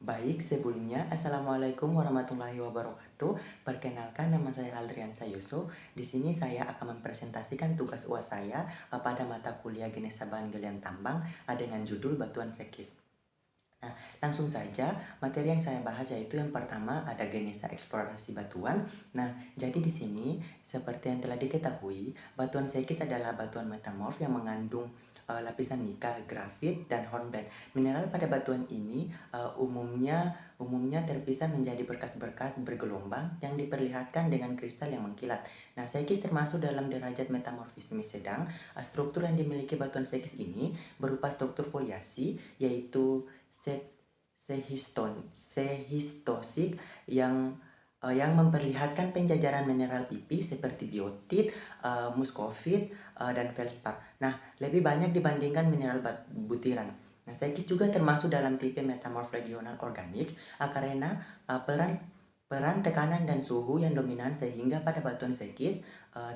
Baik, sebelumnya Assalamualaikum warahmatullahi wabarakatuh. Perkenalkan, nama saya Aldriansa Yusuf. Di sini saya akan mempresentasikan tugas UAS saya pada mata kuliah Genesa Bahan Galian Tambang dengan judul Batuan Sekis. Nah, langsung saja materi yang saya bahas yaitu yang pertama ada Genesa eksplorasi batuan. Nah, jadi di sini seperti yang telah diketahui, batuan sekis adalah batuan metamorf yang mengandung lapisan nika, grafit, dan hornblende. Mineral pada batuan ini umumnya terpisah menjadi berkas-berkas bergelombang yang diperlihatkan dengan kristal yang mengkilat. Nah, sekis termasuk dalam derajat metamorfisme sedang. Struktur yang dimiliki batuan sekis ini berupa struktur foliasi, yaitu sehistosik yang memperlihatkan penjajaran mineral pipih seperti biotit, muskovit, dan feldspar. Nah, lebih banyak dibandingkan mineral butiran. Nah, sekis juga termasuk dalam tipe metamorf regional organik karena peran tekanan dan suhu yang dominan sehingga pada batuan sekis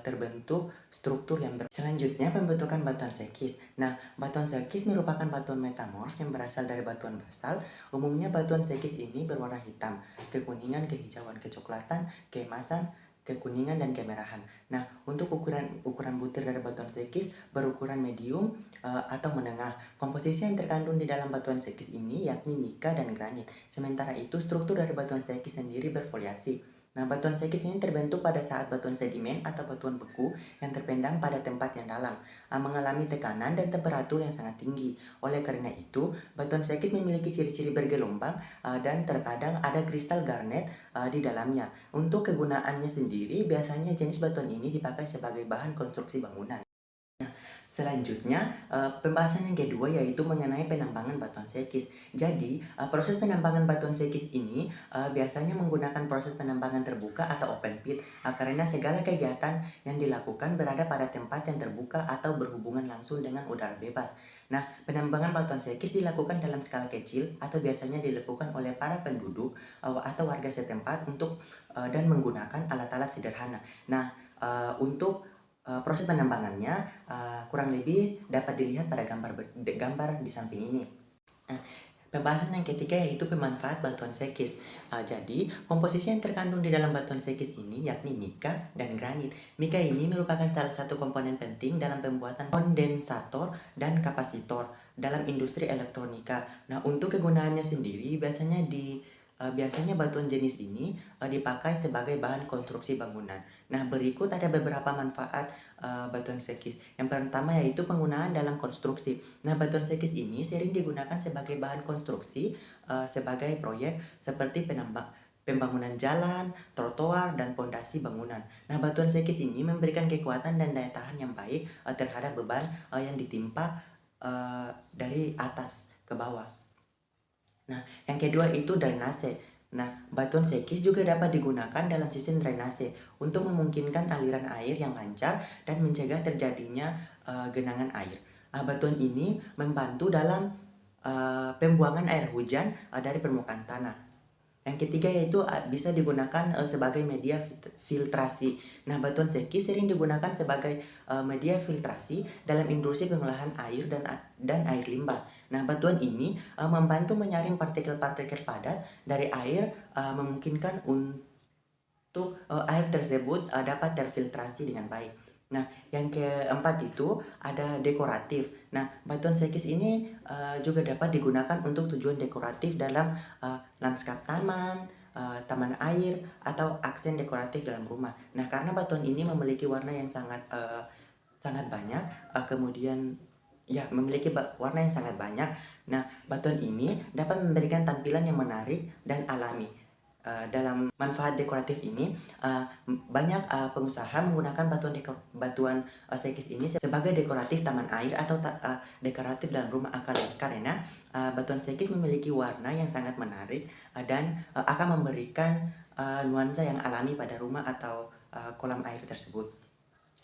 terbentuk struktur yang Selanjutnya, pembentukan batuan sekis. Nah, batuan sekis merupakan batuan metamorf yang berasal dari batuan basal. Umumnya batuan sekis ini berwarna hitam, kekuningan, kehijauan, kecoklatan, keemasan, kekuningan, dan kemerahan. Nah, untuk ukuran butir dari batuan sekis berukuran medium atau menengah. Komposisi yang terkandung di dalam batuan sekis ini yakni nika dan granit. Sementara itu, struktur dari batuan sekis sendiri bervariasi. Nah, batuan sekis ini terbentuk pada saat batuan sedimen atau batuan beku yang terpendam pada tempat yang dalam, mengalami tekanan dan temperatur yang sangat tinggi. Oleh karena itu, batuan sekis memiliki ciri-ciri bergelombang dan terkadang ada kristal garnet di dalamnya. Untuk kegunaannya sendiri, biasanya jenis batuan ini dipakai sebagai bahan konstruksi bangunan. Selanjutnya, pembahasan yang kedua yaitu mengenai penambangan batuan sekis. Jadi, proses penambangan batuan sekis ini biasanya menggunakan proses penambangan terbuka atau open pit karena segala kegiatan yang dilakukan berada pada tempat yang terbuka atau berhubungan langsung dengan udara bebas. Nah, penambangan batuan sekis dilakukan dalam skala kecil atau biasanya dilakukan oleh para penduduk atau warga setempat dan menggunakan alat-alat sederhana. Nah, untuk proses penambangannya kurang lebih dapat dilihat pada gambar di samping ini. Nah, pembahasan yang ketiga yaitu pemanfaat batuan sekis. Jadi, komposisi yang terkandung di dalam batuan sekis ini yakni mika dan granit. Mika ini merupakan salah satu komponen penting dalam pembuatan kondensator dan kapasitor dalam industri elektronika. Nah, untuk kegunaannya sendiri biasanya batuan jenis ini dipakai sebagai bahan konstruksi bangunan. Nah, berikut ada beberapa manfaat batuan sekis. Yang pertama yaitu penggunaan dalam konstruksi. Nah, batuan sekis ini sering digunakan sebagai bahan konstruksi sebagai proyek seperti pembangunan jalan, trotoar, dan pondasi bangunan. Nah, batuan sekis ini memberikan kekuatan dan daya tahan yang baik terhadap beban yang ditimpa dari atas ke bawah. Nah, yang kedua itu drainase. Nah, batuan sekis juga dapat digunakan dalam sistem drainase untuk memungkinkan aliran air yang lancar dan mencegah terjadinya genangan air. Batuan ini membantu dalam pembuangan air hujan dari permukaan tanah. Yang ketiga yaitu bisa digunakan sebagai media filtrasi. Nah, batuan sekis sering digunakan sebagai media filtrasi dalam industri pengolahan air dan air limbah. Nah, batuan ini membantu menyaring partikel-partikel padat dari air, memungkinkan untuk air tersebut dapat terfiltrasi dengan baik. Nah, yang keempat itu ada dekoratif. Nah, batuan sekis ini juga dapat digunakan untuk tujuan dekoratif dalam lanskap taman, taman air, atau aksen dekoratif dalam rumah. Nah, karena batuan ini memiliki warna yang sangat banyak, kemudian ya memiliki warna yang sangat banyak. Nah, batuan ini dapat memberikan tampilan yang menarik dan alami. Dalam manfaat dekoratif ini, banyak pengusaha menggunakan batuan sekis ini sebagai dekoratif taman air atau dekoratif dalam rumah karena batuan sekis memiliki warna yang sangat menarik dan akan memberikan nuansa yang alami pada rumah atau kolam air tersebut.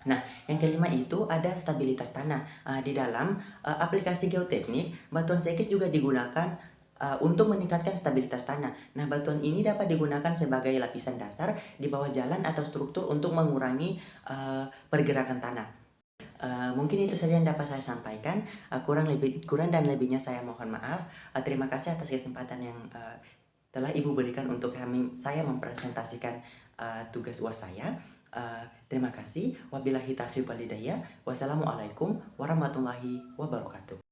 Nah, yang kelima itu ada stabilitas tanah. Di dalam aplikasi geoteknik, batuan sekis juga digunakan untuk meningkatkan stabilitas tanah. Nah, batuan ini dapat digunakan sebagai lapisan dasar di bawah jalan atau struktur untuk mengurangi pergerakan tanah. Mungkin itu saja yang dapat saya sampaikan, kurang dan lebihnya saya mohon maaf. Terima kasih atas kesempatan yang, telah Ibu berikan untuk saya mempresentasikan, tugas UAS saya. Terima kasih. Wabillahi taufiq wal hidayah. Wassalamualaikum warahmatullahi wabarakatuh.